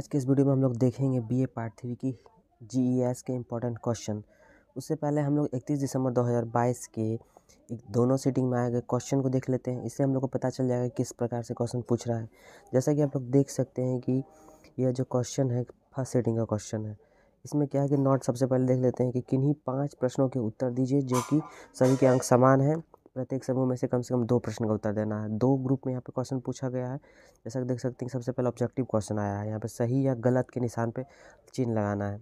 आज के इस वीडियो में हम लोग देखेंगे बीए पार्ट 3 की जीईएस के इम्पोर्टेंट क्वेश्चन। उससे पहले हम लोग 31 दिसंबर 2022 के दोनों सीटिंग में आए गए क्वेश्चन को देख लेते हैं। इससे हम लोग को पता चल जाएगा किस प्रकार से क्वेश्चन पूछ रहा है। जैसा कि आप लोग देख सकते हैं कि यह जो क्वेश्चन है फर्स्ट सीटिंग का क्वेश्चन है। इसमें क्या है कि नोट सबसे पहले देख लेते हैं कि किन्हीं 5 प्रश्नों के उत्तर दीजिए जो कि सभी के अंक समान हैं। प्रत्येक समूह में से कम 2 प्रश्न का उत्तर देना है। 2 ग्रुप में यहाँ पे क्वेश्चन पूछा गया है। जैसा कि देख सकते हैं सबसे पहले ऑब्जेक्टिव क्वेश्चन आया है। यहाँ पे सही या गलत के निशान पे चिन्ह लगाना है।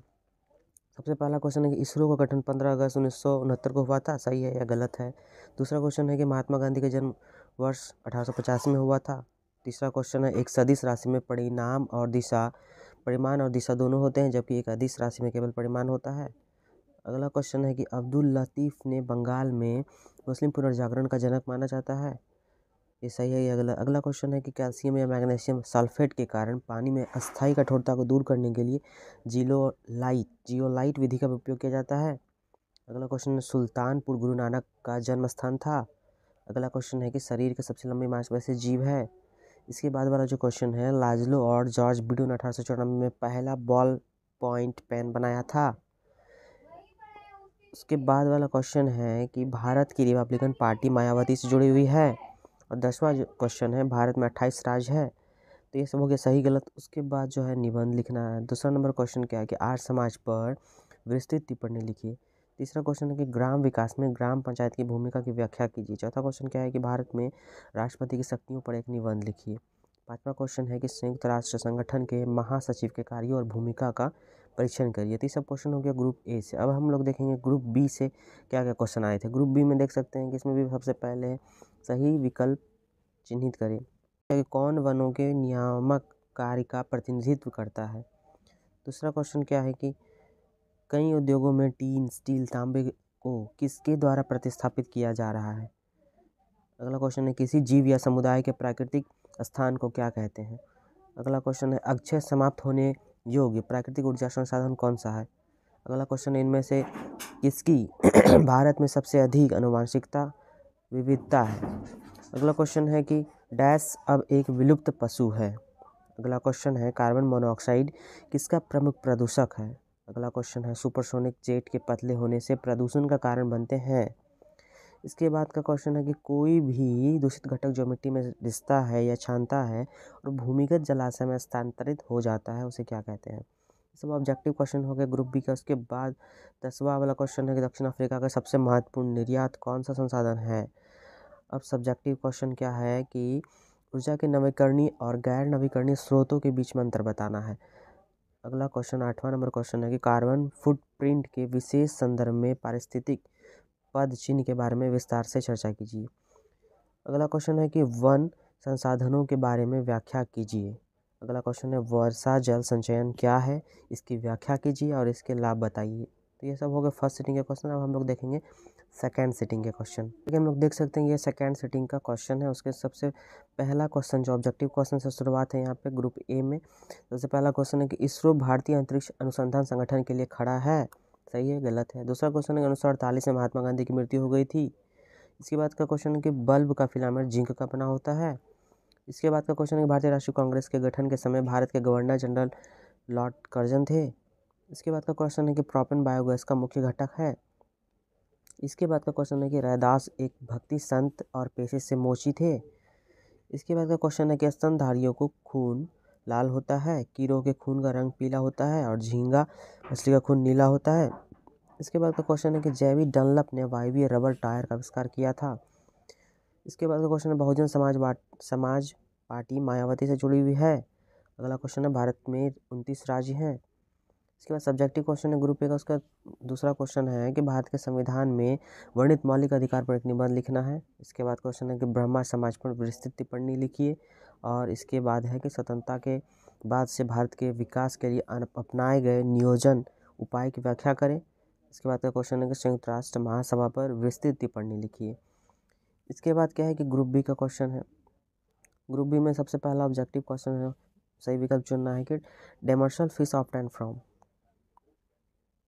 सबसे पहला क्वेश्चन है कि इसरो का गठन 15 अगस्त 1969 को हुआ था, सही है या गलत है। दूसरा क्वेश्चन है कि महात्मा गांधी का जन्म वर्ष 1885 में हुआ था। तीसरा क्वेश्चन है एक सदिश राशि में परिमाण और दिशा दोनों होते हैं, जबकि एक अदिश राशि में केवल परिमाण होता है। अगला क्वेश्चन है कि अब्दुल लतीफ़ ने बंगाल में मुस्लिम पुनर्जागरण का जनक माना जाता है, ये सही है या गलत। अगला क्वेश्चन है कि कैल्शियम या मैग्नीशियम सल्फेट के कारण पानी में अस्थायी कठोरता को दूर करने के लिए जियोलाइट विधि का उपयोग किया जाता है। अगला क्वेश्चन है सुल्तानपुर गुरु नानक का जन्म स्थान था। अगला क्वेश्चन है कि शरीर के सबसे लंबी मांसपेशी जीव है। इसके बाद वाला जो क्वेश्चन है लाजलो और जॉर्ज बिडू ने 1894 में पहला बॉल पॉइंट पेन बनाया था। उसके बाद वाला क्वेश्चन है कि भारत की रिपब्लिकन पार्टी मायावती से जुड़ी हुई है। और 10वां क्वेश्चन है भारत में 28 राज्य है। तो ये सब हो गया सही गलत। उसके बाद जो है निबंध लिखना है। दूसरा नंबर क्वेश्चन क्या है कि आर्य समाज पर विस्तृत टिप्पणी लिखिए। तीसरा क्वेश्चन है कि ग्राम विकास में ग्राम पंचायत की भूमिका की व्याख्या कीजिए। चौथा क्वेश्चन क्या है कि भारत में राष्ट्रपति की शक्तियों पर एक निबंध लिखिए। पांचवा क्वेश्चन है कि संयुक्त राष्ट्र संगठन के महासचिव के कार्यों और भूमिका का परीक्षण करिए। तो ये सब क्वेश्चन हो गया ग्रुप ए से। अब हम लोग देखेंगे ग्रुप बी से क्या क्या क्वेश्चन आए थे। ग्रुप बी में देख सकते हैं कि इसमें भी सबसे पहले सही विकल्प चिन्हित करें कि कौन वनों के नियामक कार्य का प्रतिनिधित्व करता है। दूसरा क्वेश्चन क्या है कि कई उद्योगों में टीन, स्टील, तांबे को किसके द्वारा प्रतिस्थापित किया जा रहा है। अगला क्वेश्चन है किसी जीव या समुदाय के प्राकृतिक स्थान को क्या कहते हैं। अगला क्वेश्चन है अक्षय समाप्त होने योग्य प्राकृतिक ऊर्जा संसाधन कौन सा है। अगला क्वेश्चन है इनमें से किसकी भारत में सबसे अधिक आनुवंशिकता विविधता है। अगला क्वेश्चन है कि डैश अब एक विलुप्त पशु है। अगला क्वेश्चन है कार्बन मोनोऑक्साइड किसका प्रमुख प्रदूषक है। अगला क्वेश्चन है सुपरसोनिक जेट के पतले होने से प्रदूषण का कारण बनते हैं। इसके बाद का क्वेश्चन है कि कोई भी दूषित घटक जो मिट्टी में रिसता है या छानता है और भूमिगत जलाशय में स्थानांतरित हो जाता है उसे क्या कहते हैं। सब ऑब्जेक्टिव क्वेश्चन हो गए ग्रुप बी का। उसके बाद 10वां वाला क्वेश्चन है कि दक्षिण अफ्रीका का सबसे महत्वपूर्ण निर्यात कौन सा संसाधन है। अब सब्जेक्टिव क्वेश्चन क्या है कि ऊर्जा के नवीकरणीय और गैर नवीकरणीय स्रोतों के बीच में अंतर बताना है। अगला क्वेश्चन 8वां नंबर क्वेश्चन है कि कार्बन फुटप्रिंट के विशेष संदर्भ में पारिस्थितिक पद चिन्ह के बारे में विस्तार से चर्चा कीजिए। अगला क्वेश्चन है कि वन संसाधनों के बारे में व्याख्या कीजिए। अगला क्वेश्चन है वर्षा जल संचयन क्या है, इसकी व्याख्या कीजिए और इसके लाभ बताइए। तो ये सब हो गए फर्स्ट सीटिंग के क्वेश्चन। अब हम लोग देखेंगे सेकेंड सीटिंग के क्वेश्चन। देखिए हम लोग देख सकते हैं ये सेकेंड सीटिंग का क्वेश्चन है। उसके सबसे पहला क्वेश्चन जो ऑब्जेक्टिव क्वेश्चन से शुरुआत है यहाँ पे ग्रुप ए में। सबसे पहला क्वेश्चन है कि इसरो भारतीय अंतरिक्ष अनुसंधान संगठन के लिए खड़ा है, सही है गलत है। दूसरा क्वेश्चन है 1948 में महात्मा गांधी की मृत्यु हो गई थी। इसके बाद का क्वेश्चन है कि बल्ब का फिलामेंट जिंक का बना होता है। इसके बाद का क्वेश्चन है कि भारतीय राष्ट्रीय कांग्रेस के गठन के समय भारत के गवर्नर जनरल लॉर्ड कर्जन थे। इसके बाद का क्वेश्चन है कि प्रोपेन बायोगैस का मुख्य घटक है। इसके बाद का क्वेश्चन है कि रैदास एक भक्ति संत और पेशे से मोची थे। इसके बाद का क्वेश्चन है कि स्तनधारियों को खून लाल होता है, कीड़ों के खून का रंग पीला होता है और झींगा मछली का खून नीला होता है। इसके बाद का क्वेश्चन है कि जेवी डनलप ने वायवीय रबर टायर का आविष्कार किया था। इसके बाद का क्वेश्चन है बहुजन समाज पार्टी मायावती से जुड़ी हुई है। अगला क्वेश्चन है भारत में 29 राज्य हैं। इसके बाद सब्जेक्टिव क्वेश्चन है ग्रुप ए का। उसका दूसरा क्वेश्चन है कि भारत के संविधान में वर्णित मौलिक अधिकार पर एक निबंध लिखना है। इसके बाद क्वेश्चन है कि ब्रह्मा समाज पर विस्तृत टिप्पणी लिखिए। और इसके बाद है कि स्वतंत्रता के बाद से भारत के विकास के लिए अपनाए गए नियोजन उपाय की व्याख्या करें। इसके बाद का क्वेश्चन है कि संयुक्त राष्ट्र महासभा पर विस्तृत टिप्पणी लिखिए। इसके बाद क्या है कि ग्रुप बी का क्वेश्चन है। ग्रुप बी में सबसे पहला ऑब्जेक्टिव क्वेश्चन है, सही विकल्प चुनना है कि डेमर्शल फिश ऑप्टेन फ्रॉम,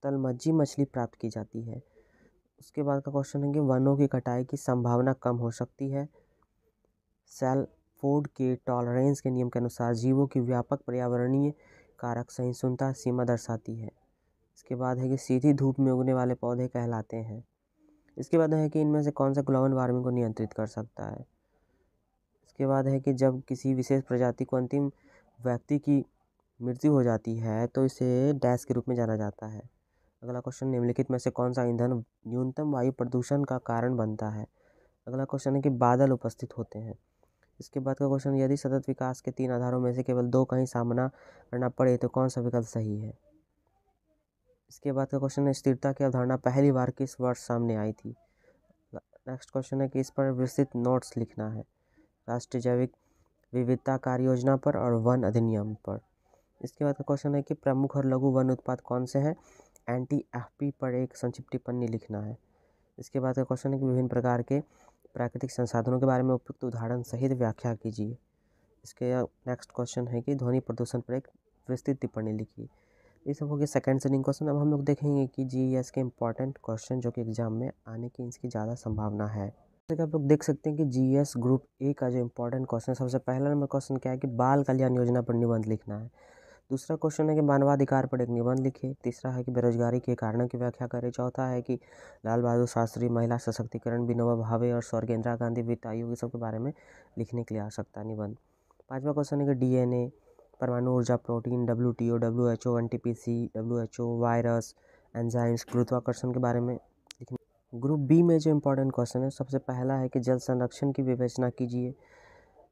तलमज्जी मछली प्राप्त की जाती है। उसके बाद का क्वेश्चन है कि वनों की कटाई की संभावना कम हो सकती है। सैलफोर्ड के टॉलरेंस के नियम के अनुसार जीवों की व्यापक पर्यावरणीय कारक सहिष्णुता सीमा दर्शाती है। इसके बाद है कि सीधी धूप में उगने वाले पौधे कहलाते हैं। इसके बाद है कि इनमें से कौन सा ग्लोबल वार्मिंग को नियंत्रित कर सकता है। इसके बाद है कि जब किसी विशेष प्रजाति को अंतिम व्यक्ति की मृत्यु हो जाती है तो इसे डैश के रूप में जाना जाता है। अगला क्वेश्चन, निम्नलिखित में से कौन सा ईंधन न्यूनतम वायु प्रदूषण का कारण बनता है। अगला क्वेश्चन है कि बादल उपस्थित होते हैं। इसके बाद का क्वेश्चन, यदि सतत विकास के 3 आधारों में से केवल 2 का ही सामना करना पड़े तो कौन सा विकल्प सही है। इसके बाद का क्वेश्चन है, स्थिरता की अवधारणा पहली बार किस वर्ष सामने आई थी। नेक्स्ट क्वेश्चन है कि इस पर विस्तृत नोट्स लिखना है, राष्ट्रीय जैविक विविधता कार्य योजना पर और वन अधिनियम पर। इसके बाद का क्वेश्चन है कि प्रमुख और लघु वन उत्पाद कौन से हैं। NTFP पर एक संक्षिप्त टिप्पणी लिखना है। इसके बाद का क्वेश्चन है कि विभिन्न प्रकार के प्राकृतिक संसाधनों के बारे में उपयुक्त उदाहरण सहित व्याख्या कीजिए। इसके नेक्स्ट क्वेश्चन है कि ध्वनि प्रदूषण पर एक विस्तृत टिप्पणी लिखिए। ये सब हो गए सेकेंड सीनिंग क्वेश्चन। अब हम लोग देखेंगे कि GES के इंपॉर्टेंट क्वेश्चन जो कि एग्जाम में आने की इसकी ज़्यादा संभावना है। जैसे कि आप लोग देख सकते हैं कि GES ग्रुप ए का जो इंपॉर्टेंट क्वेश्चन, सबसे पहला नंबर क्वेश्चन क्या है कि बाल कल्याण योजना पर निबंध लिखना है। दूसरा क्वेश्चन है कि मानवाधिकार पर एक निबंध लिखिए। तीसरा है कि बेरोजगारी के कारणों की व्याख्या करें। चौथा है कि लाल बहादुर शास्त्री महिला सशक्तिकरण, विनोबा भावे और स्वर्गीय इंदिरा गांधी वित्त आयोग, ये सब के बारे में लिखने के लिए आ सकता है निबंध। पांचवा क्वेश्चन है कि DNA, परमाणु ऊर्जा, protein, WTO, WHO, NTPC, WHO, virus, enzymes, गुरुत्वाकर्षण के बारे में लिखने। ग्रुप बी में जो इंपॉर्टेंट क्वेश्चन है, सबसे पहला है कि जल संरक्षण की विवेचना कीजिए।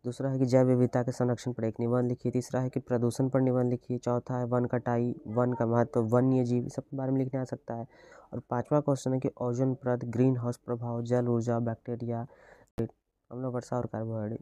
दूसरा है कि जैव विविधता के संरक्षण पर एक निबंध लिखिए। तीसरा है कि प्रदूषण पर निबंध लिखिए। चौथा है वन कटाई, वन का महत्व, वन्य जीव, सब के बारे में लिखने आ सकता है। और पांचवा क्वेश्चन है कि ओजोन परत, ग्रीन हाउस प्रभाव, जल ऊर्जा, बैक्टीरिया, अम्ल वर्षा और कार्बोहाइड्रेट।